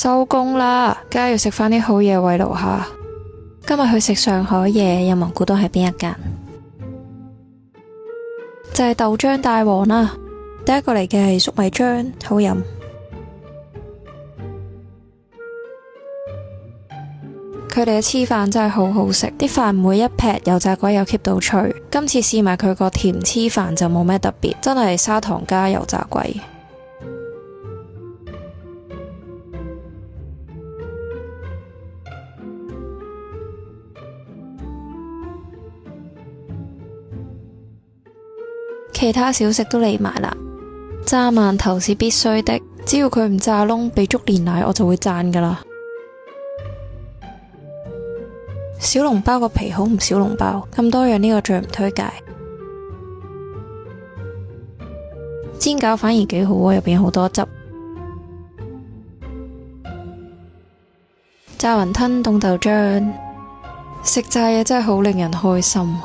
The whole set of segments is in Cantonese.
收工啦，梗係要食返啲好嘢慰勞下。今日去食上海嘢，有蒙古都係邊一間？就係豆漿大王啦。第一個嚟嘅係粟米漿，好飲。佢哋嘅黐飯真係好好食，啲飯唔會一劈油炸鬼又 keep 到脆。今次試埋佢個甜黐飯就冇咩特別，真係砂糖加油炸鬼。其他小食都嚟埋啦，炸饅頭是必須的，只要佢唔炸窿，俾足煉奶我就會讚噶啦。小籠包個皮好唔小籠包，咁多樣呢個最唔推介。煎餃反而幾好啊，入邊好多汁。炸雲吞凍豆漿，食炸嘢真係好令人開心。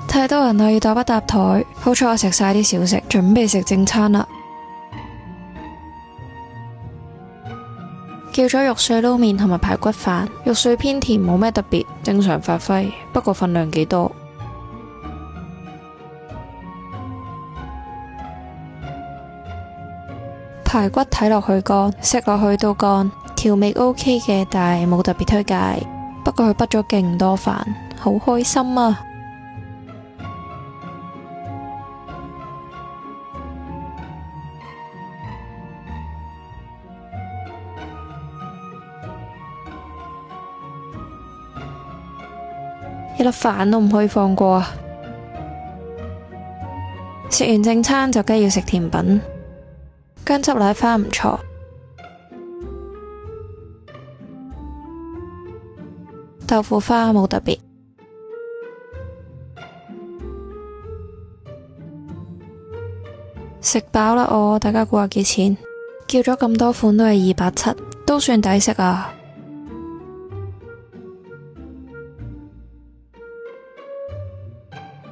太多人啦，要搭一搭台。好彩我食晒啲小食，準備食正餐啦。叫咗肉碎撈麵同埋排骨飯，肉碎偏甜，冇咩特別，正常發揮，不過份量幾多。排骨睇落去乾，食落去都乾，調味 OK 嘅，但係冇特別推介。不過佢畢咗勁多飯，好開心啊！一粒飯都唔可以放過啊！食完正餐就梗係要食甜品，薑汁奶花唔錯，豆腐花冇特別。食飽啦我，大家估下幾錢？叫咗咁多款都係270，都算抵食啊！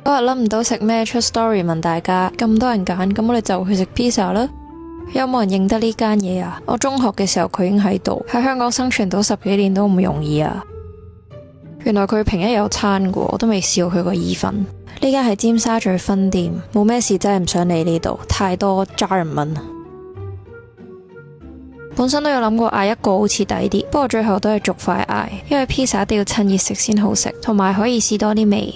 嗰日諗唔到食咩，出 story 問大家，咁多人揀，咁我哋就去食 pizza 啦。有冇人認得呢間嘢啊？我中學嘅時候佢已經喺度，喺香港生存到10幾年都唔容易啊。原來佢平日有餐㗎，我都未試過佢個意粉。呢間係尖沙咀分店，冇咩事真係唔想嚟呢度，太多家人問。本身都有諗過嗌一個好似抵啲，不過最後都係逐塊嗌，因為 pizza 一定要趁熱食先好食，同埋可以試多啲味。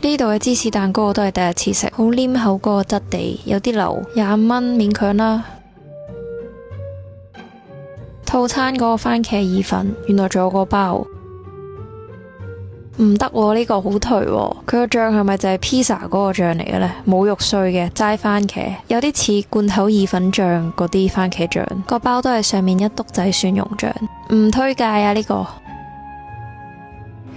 呢度嘅芝士蛋糕我都係第一次食，好黏口嗰個質地，有啲流，25蚊勉強啦。套餐嗰個番茄意粉，原來仲有個包，唔得喎，呢個好頹喎。佢個醬係咪就係 pizza 嗰個醬嚟嘅呢？冇肉碎嘅，齋番茄，有啲似罐頭意粉醬嗰啲番茄醬。個包都係上面一篤仔蒜蓉醬，唔推介啊呢個。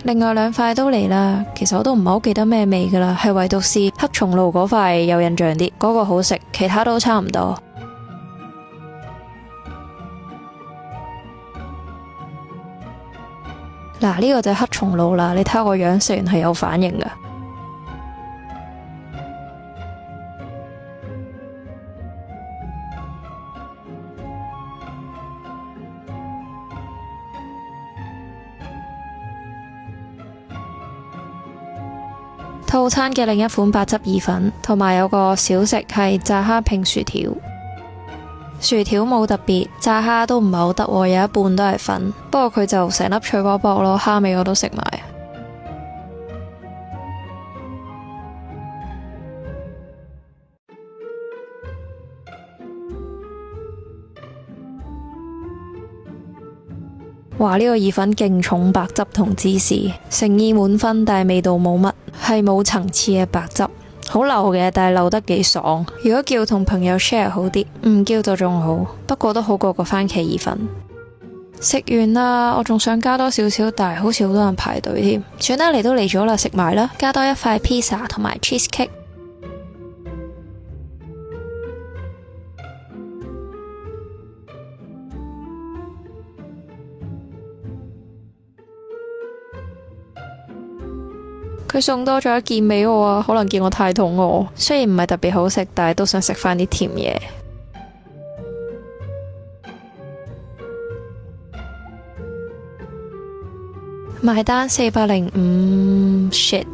另外2塊都嚟啦，其實我都唔係好記得咩味噶啦，係唯獨是黑松露嗰塊有印象啲，嗰個好食，其他都差唔多。嗱，呢個就係黑松露啦，你睇下個樣，食完係有反應噶。套餐嘅另一款白汁意粉，同埋有個小食係炸蝦拼薯條。薯條冇特別，炸蝦都唔係好得，有一半都係粉。不過佢就成粒脆卜卜咯，蝦味我都食埋。哇！呢個意粉勁重白汁同芝士，誠意滿分，但係味道冇乜，係冇層次嘅白汁，好流嘅，但係流得幾爽。如果叫同朋友 share 好啲，唔叫就仲好，不過都好過個番茄意粉。食完啦，我仲想加多少少，但係好似好多人排隊添。算啦，嚟都嚟咗啦，食埋啦，加多1塊 pizza 同埋 cheesecake。佢送多咗一件俾我啊，可能見我太肚餓，雖然唔係特別好食，但係都想食返啲甜嘢。埋單405 shit。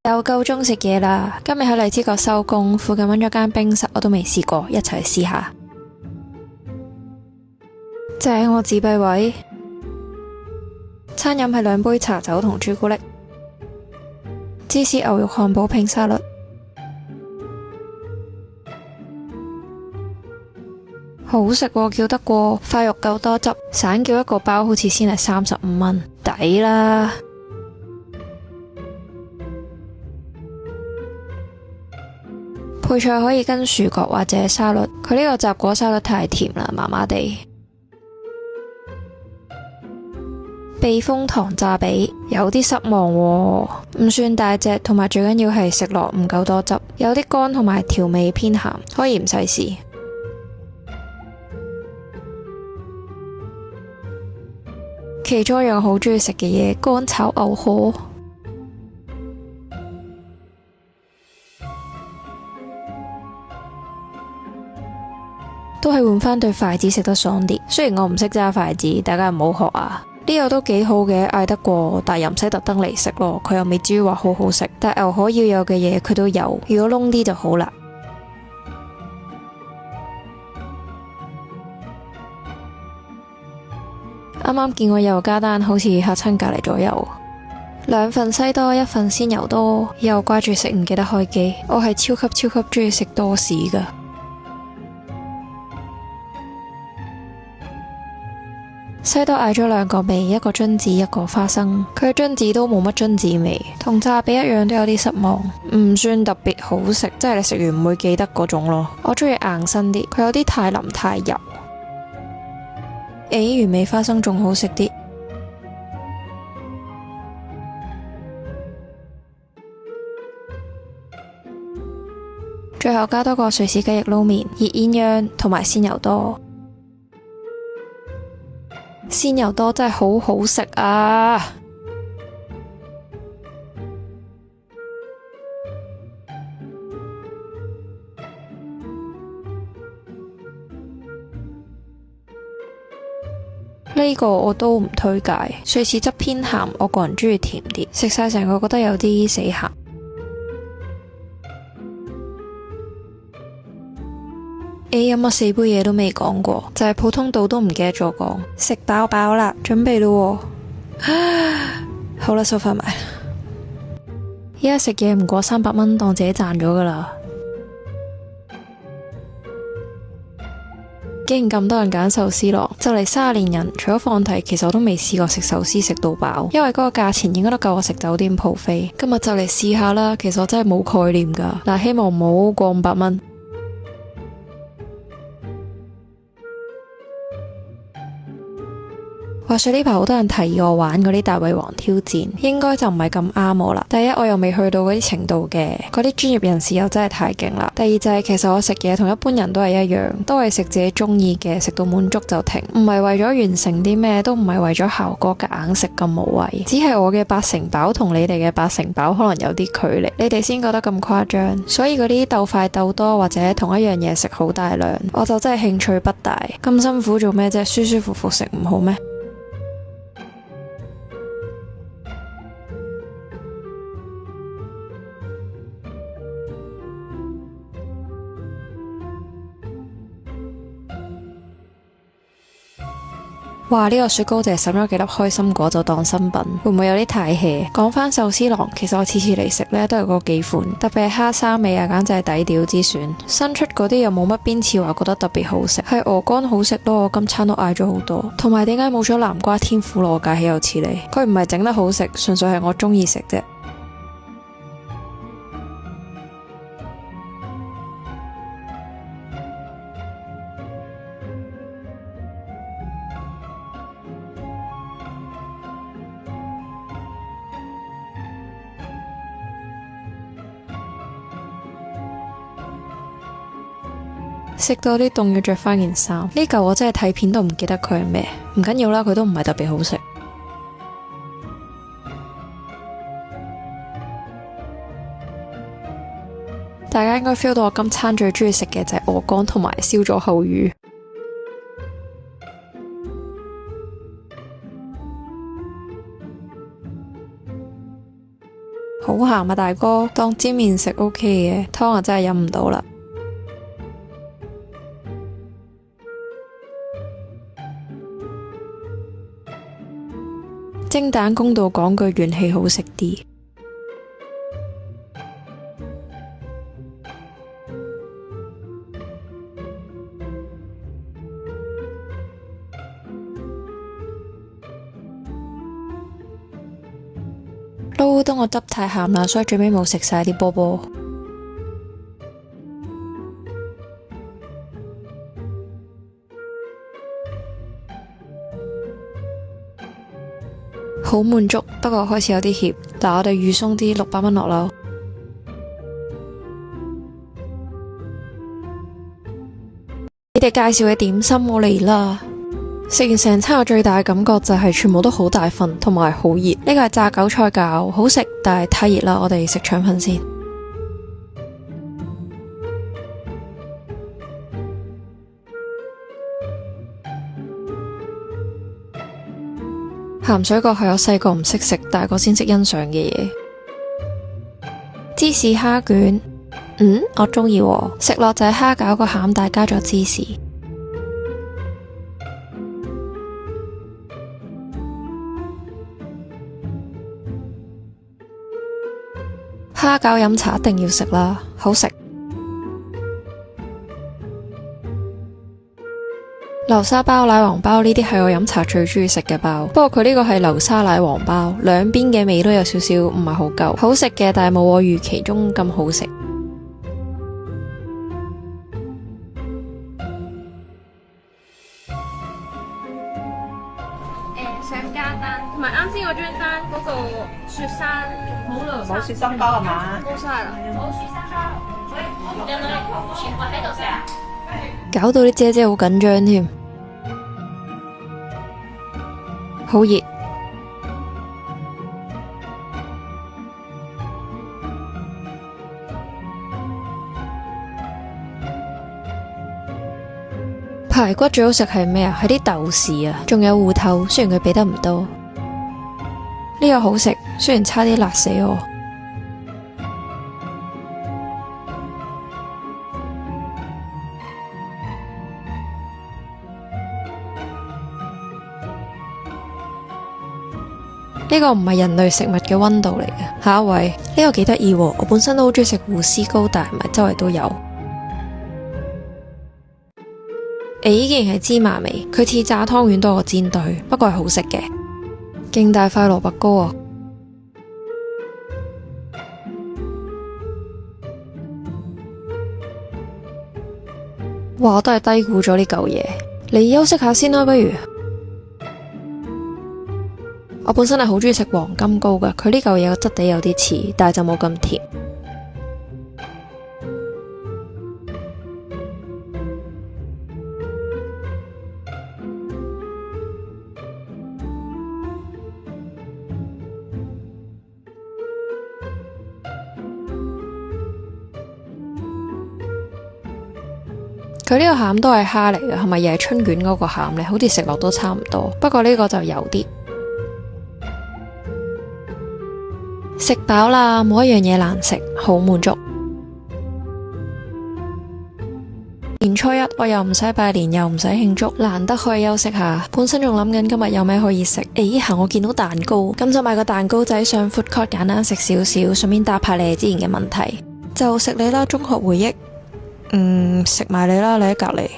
又夠鐘食嘢啦！今日喺荔枝角收工，附近揾咗間冰室，我都未試過，一齊去試下。正我自閉位。餐飲係2杯茶酒同朱古力，芝士牛肉漢堡拼沙律，好食喎，叫得過。塊肉夠多汁，散叫一個包好似先係35蚊，抵啦！配菜可以跟薯角或者沙律，佢呢個雜果沙律太甜啦，麻麻地。避風塘炸髀有啲失望喎，唔算大隻，同埋最緊要係食落唔夠多汁，有啲乾同埋調味偏鹹，可以唔使試。其中一樣好鍾意食嘅嘢，乾炒牛河。都係換返對筷子食得爽啲，雖然我唔識揸筷子，大家唔好學啊。呢個都幾好嘅，嗌得過，但又唔使特登嚟食咯。佢又未至於話好好食，但牛河要有嘅嘢佢都有，如果燶啲就好啦。啱啱見我又加單，好似嚇親隔離左右。2份西多，1份鮮油多，又掛住食唔記得開機。我係超級鍾意食多士噶。西多嗌咗2個味，一個榛子，一個花生。佢嘅榛子都冇乜榛子味，同炸髀一樣都有啲失望，唔算特別好食，即係你食完唔會記得嗰種咯。我鍾意硬身啲，佢有啲太腍太油。原味花生仲好食啲。最後加多個瑞士雞翼撈麵，熱鴛鴦同埋鮮油多。鮮油多真係好好食啊！呢個我都唔推介，瑞士汁偏鹹，我個人鍾意甜啲，食晒成個覺得有啲死鹹。飲咗4杯嘢都未講過，就係普通到都唔記得咗講。食飽飽啦，準備咯喎。好啦，收返埋。依家食嘢唔過300蚊，當自己賺咗噶啦。竟然咁多人揀壽司郎，就嚟30年人，除咗放題，其實我都未試過食壽司食到飽，因為嗰個價錢應該都夠我食酒店 buffet。今日就嚟試下啦，其實我真係冇概念噶，但希望唔好過500蚊。話說呢排好多人提議我玩嗰啲大胃王挑戰，應該就唔係咁啱我啦。第一，我又未去到嗰啲程度嘅，嗰啲專業人士又真係太勁啦。第二就係其實我食嘢同一般人都係一樣，都係食自己中意嘅，食到滿足就停，唔係為咗完成啲咩，都唔係為咗效果夾硬食咁無謂。只係我嘅8成飽同你哋嘅8成飽可能有啲距離，你哋先覺得咁誇張。所以嗰啲鬥快鬥多或者同一樣嘢食好大量，我就真係興趣不大。咁辛苦做咩啫？舒舒服服食唔好咩？哇！呢個雪糕淨係滲咗幾粒開心果就當新品，會唔會有啲太 hea？講返壽司郎，其實我次次嚟食呢都係嗰幾款，特別係蝦沙味啊，簡直係抵屌之選。新出嗰啲又冇乜邊次話覺得特別好食，係鵝肝好食咯，我今餐都嗌咗好多。同埋點解冇咗南瓜天婦羅介豈有此理？佢唔係整得好食，純粹係我鍾意食啫。食到啲凍要着返件衫，呢嚿我真係睇片都唔記得佢係咩，唔緊要啦，佢都唔係特別好食。大家應該 feel 到我今餐最中意食嘅就係鵝肝同埋燒咗後魚。好鹹啊大哥，當煎麵食 OK 嘅，湯啊真係飲唔到啦。蒸蛋公道講句，元氣好食啲。撈烏冬我汁太鹹啦，所以最尾冇食晒啲波波。好滿足，不過開始有啲怯。但我哋預鬆啲600蚊落樓。你哋介紹嘅點心我嚟啦！食完成餐我最大嘅感覺就係全部都好大份，同埋好熱。呢個係炸韭菜餃，好食，但係太熱啦。我哋食腸粉先。鹹水角係我細個唔識食，大個先識欣賞嘅嘢。芝士蝦卷，我鍾意喎。食落就係蝦餃個餡，但加咗芝士。蝦餃飲茶一定要食啦，好食。流沙包、奶黃包呢啲係我飲茶最中意食嘅包，不過佢呢個係流沙奶黃包，兩邊嘅味都有少少唔係好夠，好食嘅，但係冇我預期中咁好食。想加單，同埋啱先嗰張單嗰個雪山冇雪心包係嘛？冇晒啦，冇雪山包，全部喺度食啊！搞到啲姐姐好緊張添，好熱。排骨最好食係咩啊？係啲豆豉啊，仲有芋頭，雖然佢俾得唔多。呢個好食，雖然差啲辣死我。呢個唔係人類食物嘅溫度嚟嘅。下一位，呢個幾得意喎，我本身都好中意食芋絲糕，但係唔係周圍都有。竟然係芝麻味，佢似炸湯圓多過煎堆，不過係好食嘅。勁大塊蘿蔔糕啊！哇，我都係低估咗呢嚿嘢。你休息下先啦，不如。我本身係好中意食黃金糕㗎，佢呢嚿嘢個質地有啲似，但係就冇咁甜。佢呢個餡都係蝦嚟嘅，係咪又係春卷嗰個餡呢？好似食落都差唔多，不過呢個就油啲。食飽啦，冇一樣嘢難食，好滿足。年初一我又唔使拜年，又唔使慶祝，難得可以休息下。本身仲諗緊今日有咩可以食，行我見到蛋糕，咁就買個蛋糕仔上 food court 簡單食少少，順便答下你哋之前嘅問題。就食你啦，中學回憶。食埋你啦，你喺隔籬。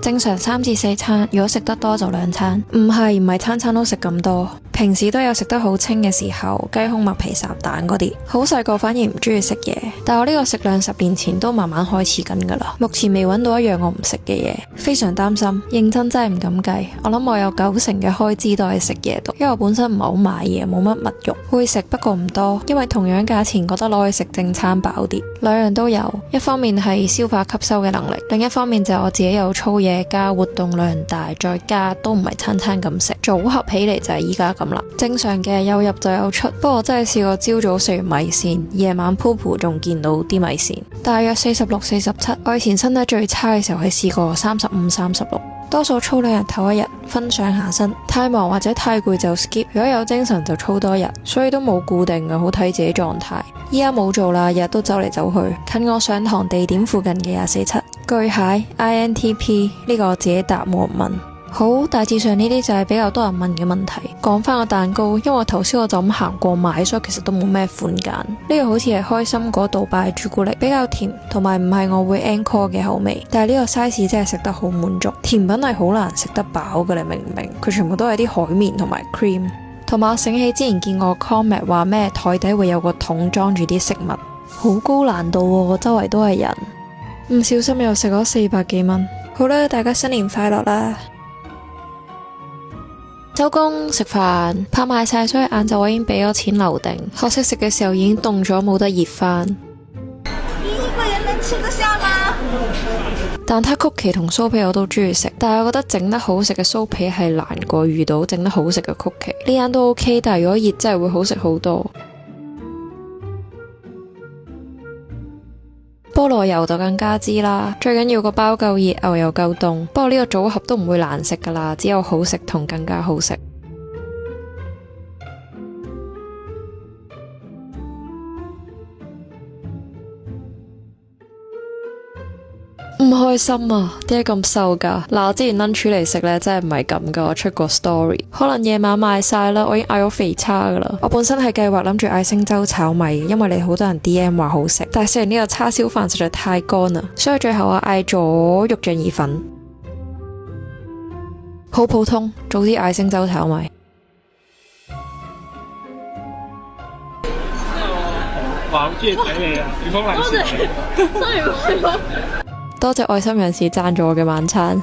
正常3至4餐，如果食得多就2餐。唔係餐餐都食咁多。平時都有食得好清嘅時候，雞胸麥皮烚蛋嗰啲。好細個反而唔中意食嘢，但我呢個食量10年前都慢慢開始緊噶啦。目前未揾到一樣我唔食嘅嘢，非常擔心。認真真係唔敢計，我諗我有90%嘅開支都係食嘢度，因為我本身唔係好買嘢，冇乜物慾，會食不過唔多，因為同樣價錢覺得攞去食正餐飽啲。兩樣都有，一方面係消化吸收嘅能力，另一方面就係我自己有操嘢加活動量大，再加都唔係餐餐咁食，組合起嚟就係依家咁。啦。正常嘅有入就有出，不過我真係試過朝早食完米線，夜晚鋪蒲仲見到啲米線。大約46、47，我以前身體最差嘅時候係試過35、36。多數操2日唞1日，分上下身。太忙或者太攰就 skip， 如果有精神就操多日，所以都冇固定嘅，好睇自己狀態。依家冇做啦，日日都走嚟走去，近我上堂地點附近嘅24/7。巨蟹 INTP 呢個我自己答冇人問。好，大致上呢啲就係比較多人問嘅問題。講翻個蛋糕，因為頭先我就咁行過買，所以其實都冇咩款揀。呢個好似係開心果杜拜朱古力，比較甜，同埋唔係我會 encore 嘅口味。但係呢個 size 真係食得好滿足。甜品係好難食得飽嘅，你明唔明？佢全部都係啲海綿同埋 cream。同埋我醒起之前見過 comment 話咩台底會有個桶裝住啲食物，好高難度喎，周圍都係人，唔小心又食咗400幾蚊。好啦，大家新年快樂啦！收工食飯拍賣晒，所以晏晝我已經俾咗錢留定。可惜食嘅時候已經凍咗，冇得熱翻。你一個人能吃得下嗎？蛋撻曲奇同酥皮我都中意食，但係我覺得整得好食嘅酥皮係難過遇到整得好食嘅曲奇。呢間都 OK， 但係如果熱真係會好食好多。菠蘿油就更加之啦，最緊要個包夠熱，牛油夠凍。不過呢個組合都唔會難食噶啦，只有好食同更加好食。唔開心啊，點解咁瘦噶？嗱，我之前 lunch 嚟食呢，真係唔係咁噶，我出過 story， 可能夜晚賣晒啦，我已經嗌咗肥叉噶啦。我本身係計劃諗住嗌星洲炒米，因為你好多人 DM 話好食，但係食完呢個叉燒飯實在太乾啦，所以最後我嗌咗肉醬意粉，好普通，早啲嗌星洲炒米。好謝謝你啊，你幫嚟先。多謝愛心人士贊助我嘅晚餐。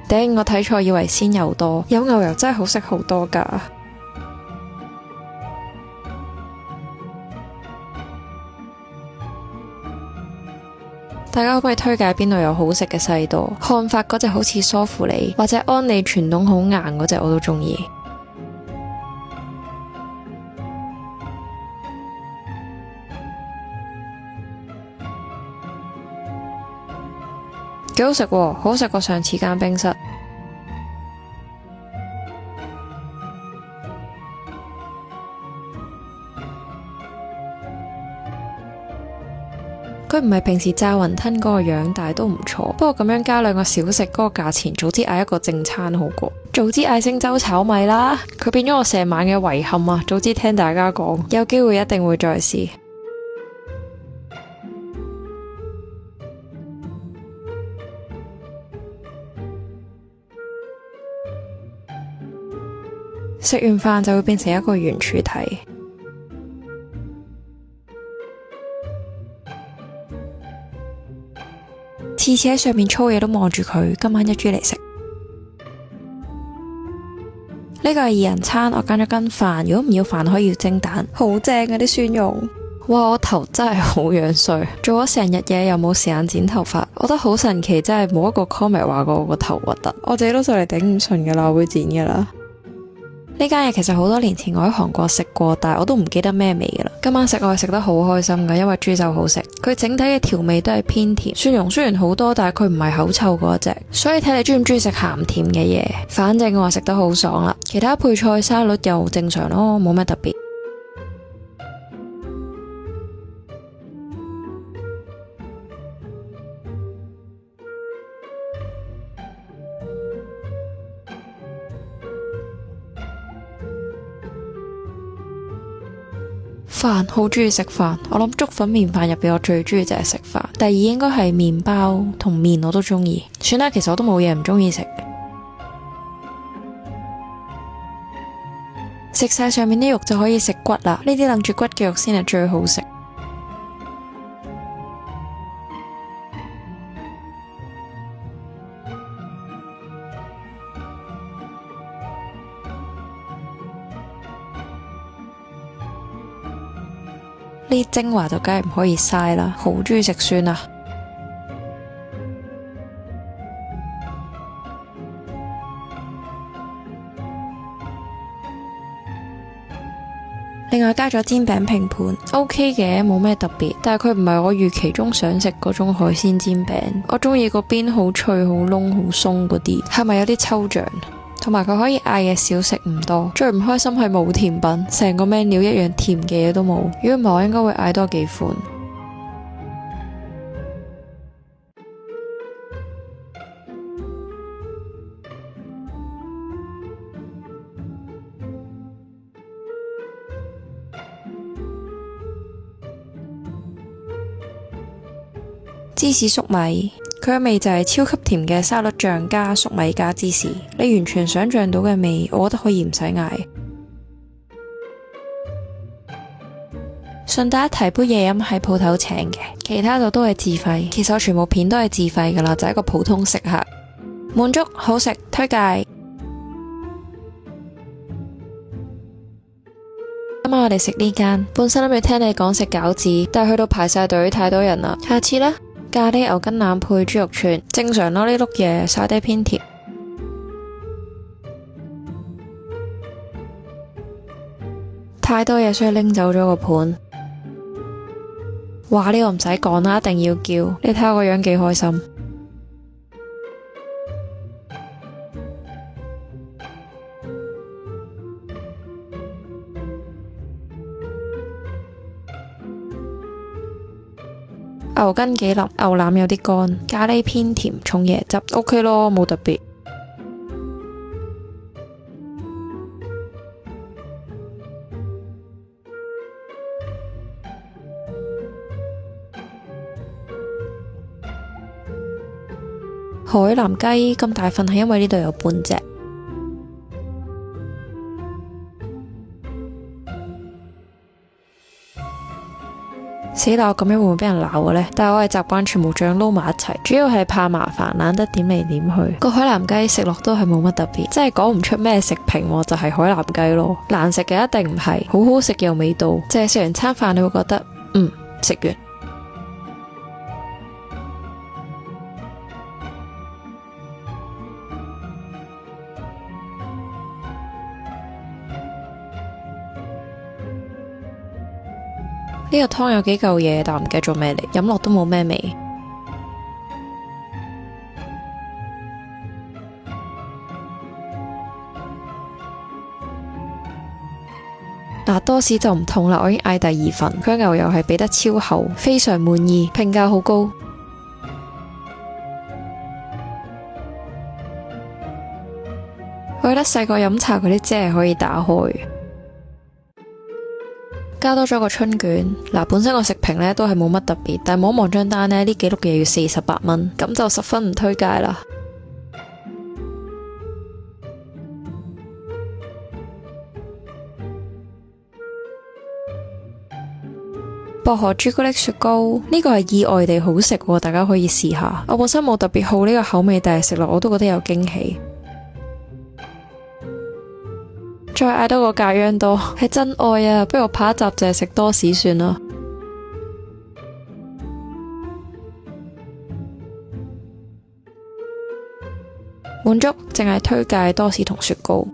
頂，我睇錯以為鮮油多，有牛油真係好食好多噶。大家可唔可以推介邊度有好食嘅西多？漢法嗰隻好似梳芙梨，或者安利傳統好硬嗰隻我都中意。幾好食喎，好食過上次間冰室。佢唔係平時炸雲吞嗰個樣，但係都唔錯。不過咁樣加2個小食嗰個價錢，早知嗌一個正餐好過。早知嗌星洲炒米啦，佢變咗我成晚嘅遺憾啊！早知聽大家講，有機會一定會再試。食完飯就會變成一個圓柱體。次次喺上面粗嘢都望住佢，今晚一豬嚟食。呢個係2人餐，我揀咗斤飯，如果唔要飯可以要蒸蛋，好正啊啲蒜蓉。哇，我頭真係好樣衰，做咗成日嘢又冇時間剪頭髮，我覺得好神奇，真係冇一個 comment 話過我個頭核突，我自己都就嚟頂唔順噶啦，我會剪噶啦。呢間嘢其實好多年前我喺韓國食過，但係我都唔記得咩味噶啦。今晚食我係食得好開心噶，因為豬手好食，佢整體嘅調味都係偏甜，蒜蓉雖然好多，但係佢唔係口臭嗰一隻，所以睇你中唔中意食鹹甜嘅嘢。反正我食得好爽啦，其他配菜沙律又正常咯，冇咩特別。飯好中意食飯，我諗粥粉麵飯入邊我最中意就係食飯，第2應該係麵包同麵我都中意。算啦，其實我都冇嘢唔中意食。食晒上面啲肉就可以食骨啦，呢啲楞住骨嘅肉先係最好食。呢啲精華就梗係唔可以嘥啦，好中意食酸啊！另外加咗煎餅拼盤 ，OK 嘅，冇咩特別，但係佢唔係我預期中想食嗰種海鮮煎餅。我中意個邊好脆、好燶、好鬆嗰啲，係咪有啲抽象？同埋佢可以嗌嘅小食唔多，最唔開心係冇甜品，成個 menu 一樣甜嘅嘢都冇。如果唔係，我應該會嗌多幾款。芝士粟米，佢嘅味就係超級甜嘅沙律醬加粟米加芝士，你完全想象到嘅味，我覺得可以唔使嗌。順帶一提，杯嘢飲係鋪頭請嘅，其他就都係自費。其實我全部片都係自費噶啦，就係一個普通食客。滿足，好食，推介。今晚我哋食呢間，本身諗住聽你講食餃子，但係去到排晒隊，太多人啦。下次啦。咖喱牛筋腩配豬肉串，正常咯，呢碌嘢稍低偏甜。太多嘢，所以拎走咗個盤。哇，呢個唔使講啦，一定要叫。你睇下個樣幾開心。牛筋幾腍，牛腩有啲乾，咖喱偏甜，重椰汁，OK 咯，冇特別。海南雞咁大份係因為呢度有半隻。死啦！我咁樣會唔會俾人鬧嘅呢？但係我係習慣全部醬撈埋一齊，主要係怕麻煩，懶得點嚟點去。個海南雞食落都係冇乜特別，真係講唔出咩食評，就係海南雞咯。難食嘅一定唔係，好好食又味道，淨係食完餐飯你會覺得食完。呢個湯有幾嚿嘢，但我唔記得做咩嚟，飲落都冇咩味。嗱，多士就唔同啦，我已經嗌第二份，佢牛油係俾得超厚，非常滿意，評價好高。我覺得細個飲茶嗰啲遮係可以打開。加多咗個春卷，本身個食評呢都係冇乜特別，但係望一望張單呢，呢幾碌嘢要48蚊，咁就十分唔推介啦。薄荷朱古力雪糕，呢個係意外地好食喎，大家可以試下。我本身冇特別好呢個口味，但係食落我都覺得有驚喜。再嗌多個咖央多，係真愛啊！不如我拍一集淨係食多士算啦。滿足，淨係推介多士同雪糕。